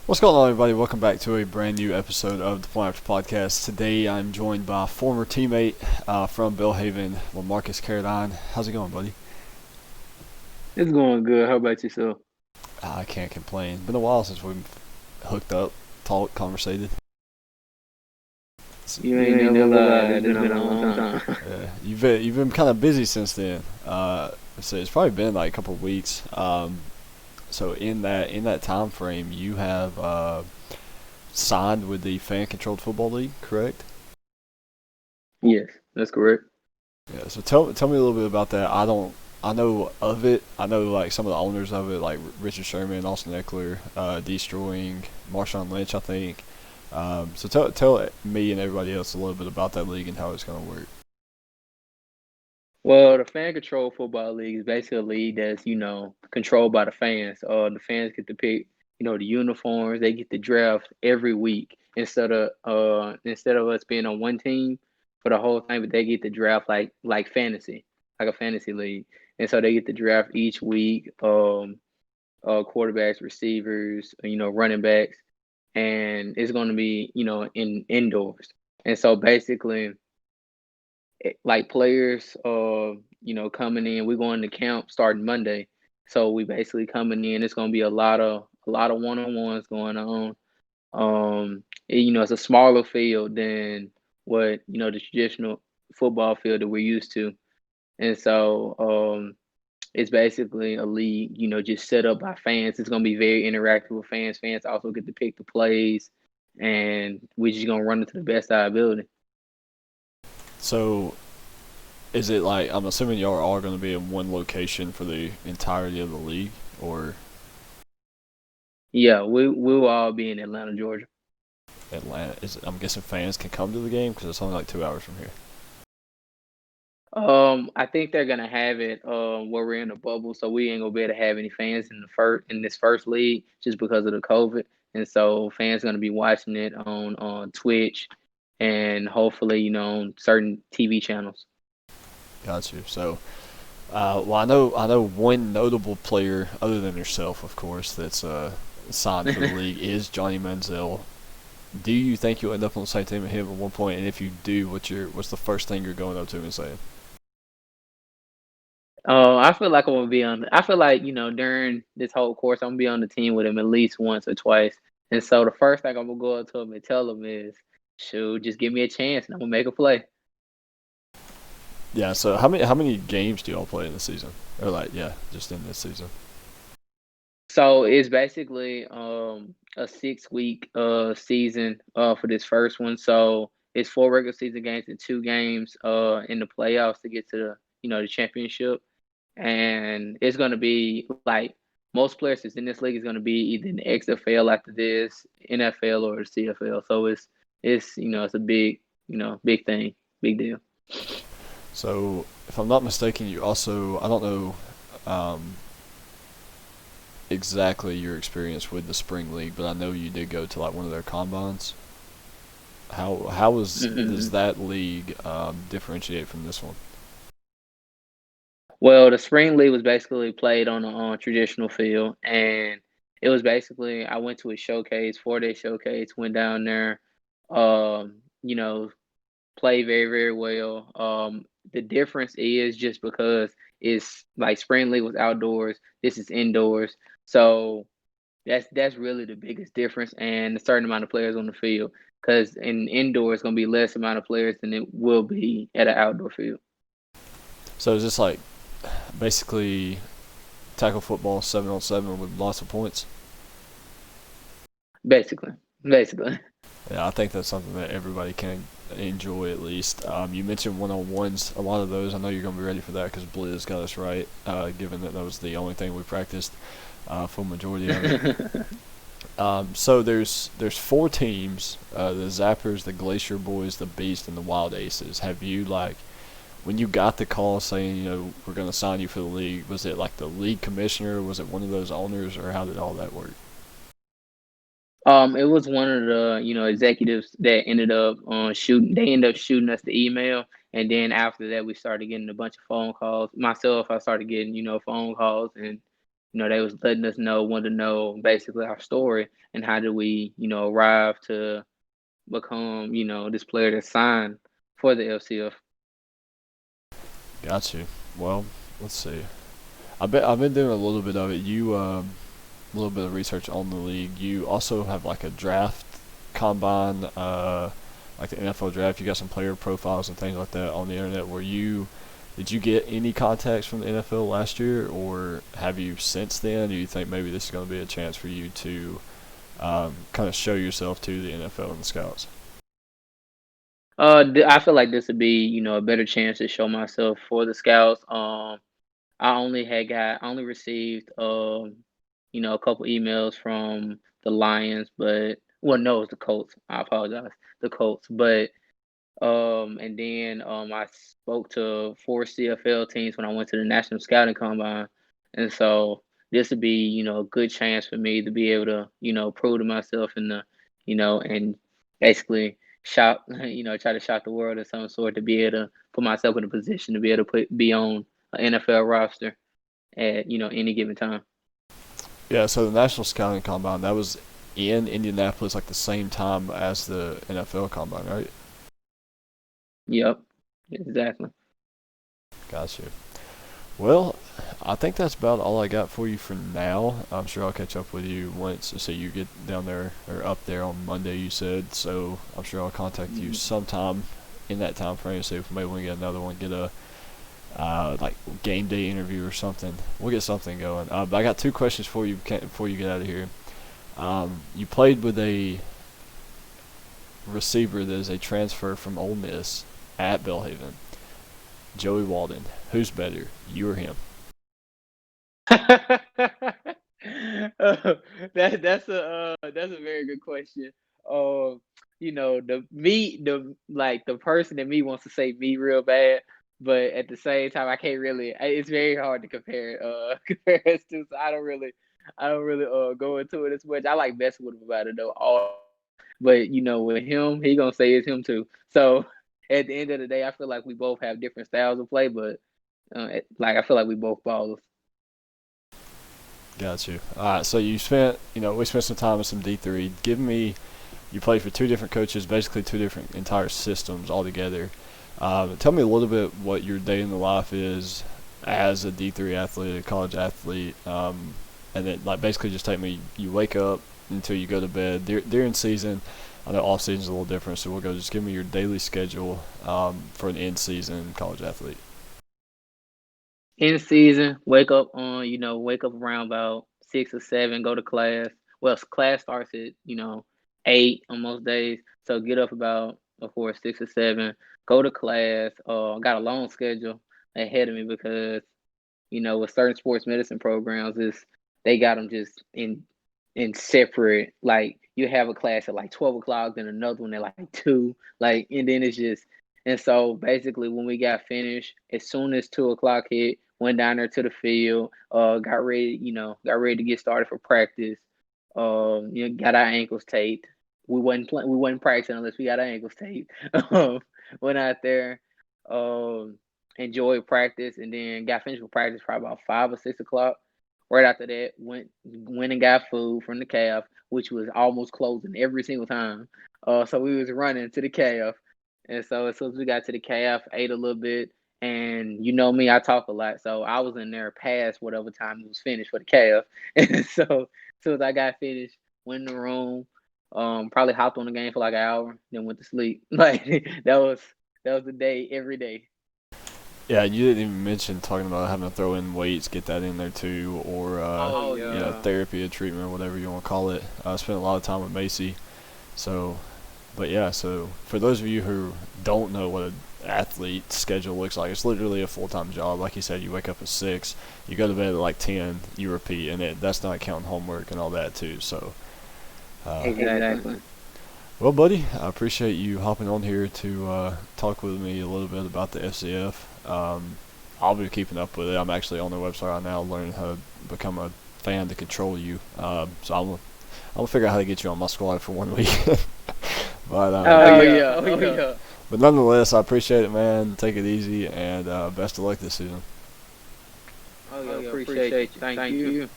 What's going on, everybody? Welcome back to a brand new episode of the Point After Podcast. Today, I'm joined by a former teammate from Belhaven, Lamarcus Caradine. How's it going, buddy? It's going good. How about yourself? I can't complain. Been a while since we've hooked up, talked, conversated. You You ain't ain't never never lied. lied. It's It's been been a a long long time. time. Yeah, you've been kind of busy since then. So it's probably been like a couple of weeks. So in that time frame, you have signed with the Fan Controlled Football League, correct? Yes, that's correct. Yeah, so tell me a little bit about that. I know of it. I know like some of the owners of it, like Richard Sherman, Austin Eckler, Destroying, Marshawn Lynch, I think. So tell me and everybody else a little bit about that league and how it's gonna work. Well, the fan control football league is basically a league that's, controlled by the fans. The fans get to pick, the uniforms. They get to draft every week instead of us being on one team for the whole thing, but they get to draft like fantasy, like a fantasy league. And so they get to draft each week, quarterbacks, receivers, running backs, and it's going to be, in indoors. And so basically, like players, coming in, we're going to camp starting Monday. So we basically coming in. It's going to be a lot of one on ones going on. It's a smaller field than what the traditional football field that we're used to, and so it's basically a league, just set up by fans. It's gonna be very interactive with fans. Fans also get to pick the plays, and we're just gonna run it to the best of our ability. So is it like I'm assuming y'all are all gonna be in one location for the entirety of the league, or Yeah, we'll all be in Atlanta, Georgia. Atlanta? I'm guessing fans can come to the game because it's only like 2 hours from here. I think they're gonna have it where we're in a bubble, so we ain't gonna be able to have any fans in this first league just because of the COVID, and so fans gonna be watching it on Twitch and hopefully on certain TV channels. Got you. So well, I know one notable player other than yourself, of course, that's signed for the league is Johnny Manziel. Do you think you'll end up on the same team with him at one point? And if you do, what's the first thing you're going up to him and saying? I feel like I'm gonna be on. I feel like during this whole course, I'm gonna be on the team with him at least once or twice. And so the first thing I'm gonna go up to him and tell him is, "Shoot, just give me a chance, and I'm gonna make a play." Yeah. So how many games do y'all play in the season? Or like yeah, just in this season. So it's basically a 6 week season for this first one. So it's four regular season games and two games in the playoffs to get to the championship. And it's gonna be like most players that's in this league is gonna be either in the XFL after this, NFL or the CFL. So it's a big thing, big deal. So if I'm not mistaken, you also I don't know um, exactly your experience with the spring league, but I know you did go to like one of their combines. How does Mhm. that league differentiate from this one? Well, the spring league was basically played on a traditional field, and it was basically I went to a showcase, 4 day showcase, went down there, um, you know, played very, very well. The difference is just because it's like spring league was outdoors, this is indoors, so that's really the biggest difference, and a certain amount of players on the field. Because in indoor, it's gonna be less amount of players than it will be at an outdoor field. So is this like basically tackle football 7-on-7 with lots of points? Basically, basically. Yeah, I think that's something that everybody can enjoy at least. You mentioned one-on-ones. A lot of those, I know you're gonna be ready for that because Blizz got us right. Given that was the only thing we practiced for majority of it. So there's four teams: the Zappers, the Glacier Boys, the Beast, and the Wild Aces. Have you like when you got the call saying we're gonna sign you for the league? Was it like the league commissioner? Was it one of those owners, or how did all that work? It was one of the executives that ended up shooting. They ended up shooting us the email, and then after that, we started getting a bunch of phone calls. Myself, I started getting phone calls, and they was letting us know, wanted to know basically our story and how did we, arrive to become, this player that's signed for the LCF. Got you. Well, let's see. I've been doing a little bit of it. A little bit of research on the league. You also have like a draft combine, like the NFL draft. You got some player profiles and things like that on the internet. Did you get any contacts from the NFL last year, or have you since then? Do you think maybe this is going to be a chance for you to kind of show yourself to the NFL and the scouts? I feel like this would be, a better chance to show myself for the scouts. I only received, a couple emails from the Lions, but well, no, it's the Colts. I apologize, the Colts. But and then I spoke to 4 CFL teams when I went to the National Scouting Combine, and so this would be, a good chance for me to be able to, prove to myself and and basically shock, try to shock the world of some sort to be able to put myself in a position to be able to be on an NFL roster at any given time. Yeah, so the National Scouting Combine, that was in Indianapolis like the same time as the NFL Combine, right? Yep, exactly. Gotcha. Well, I think that's about all I got for you for now. I'm sure I'll catch up with you once. So you get down there or up there on Monday, you said. So I'm sure I'll contact you sometime in that time frame. See if maybe we can get another one, get a like game day interview or something. We'll get something going. But I got 2 questions for you before you get out of here. You played with a receiver that is a transfer from Ole Miss at Belhaven, Joey Walden. Who's better, you or him? That's a very good question. Uh, the person in me wants to say me real bad, but at the same time, I can't really. It's very hard to compare compare us to. So I don't really go into it as much. I like messing with him about it though. But with him, he gonna say it's him too. So at the end of the day, I feel like we both have different styles of play, but like I feel like we both ballers. Got you. All right. So we spent some time with some D3. You played for 2 different coaches, basically 2 different entire systems altogether. Tell me a little bit what your day in the life is as a D3 athlete, a college athlete, and then like basically just take me. You wake up until you go to bed during season. I know off season is a little different, so we'll go. Just give me your daily schedule for an in season college athlete. In season, wake up around about 6 or 7, go to class. Well, class starts at 8 on most days, so get up about before 6 or 7, go to class. Got a long schedule ahead of me because with certain sports medicine programs, is they got them just in separate. Like you have a class at like 12 o'clock, then another one at like 2, like, and then it's just. And so basically, when we got finished, as soon as 2 o'clock hit, went down there to the field, got ready to get started for practice. Got our ankles taped. We wasn't practicing unless we got our ankles taped. Went out there, enjoyed practice, and then got finished with practice probably about 5 or 6 o'clock. Right after that, went and got food from the calf, which was almost closing every single time. So we was running to the calf, and so as soon as we got to the calf, ate a little bit, and you know me, I talk a lot, so I was in there past whatever time it was finished for the calf, and so as soon as I got finished, went in the room, probably hopped on the game for like an hour, then went to sleep. Like that was the day every day. Yeah, you didn't even mention talking about having to throw in weights, get that in there too, or Oh yeah. therapy or treatment, whatever you want to call it. I spent a lot of time with Macy, so but yeah. So for those of you who don't know what an athlete schedule looks like, it's literally a full-time job. Like you said, you wake up at 6, you go to bed at like 10, you repeat, and that's not counting homework and all that too. So Exactly. well, buddy, I appreciate you hopping on here to talk with me a little bit about the FCF. I'll be keeping up with it. I'm actually on their website right now, learning how to become a fan to control you. So I'm gonna figure out how to get you on my squad for 1 week. but Oh yeah. Oh yeah. but nonetheless, I appreciate it, man. Take it easy, and best of luck this season. Oh yeah. Appreciate you. Thank you.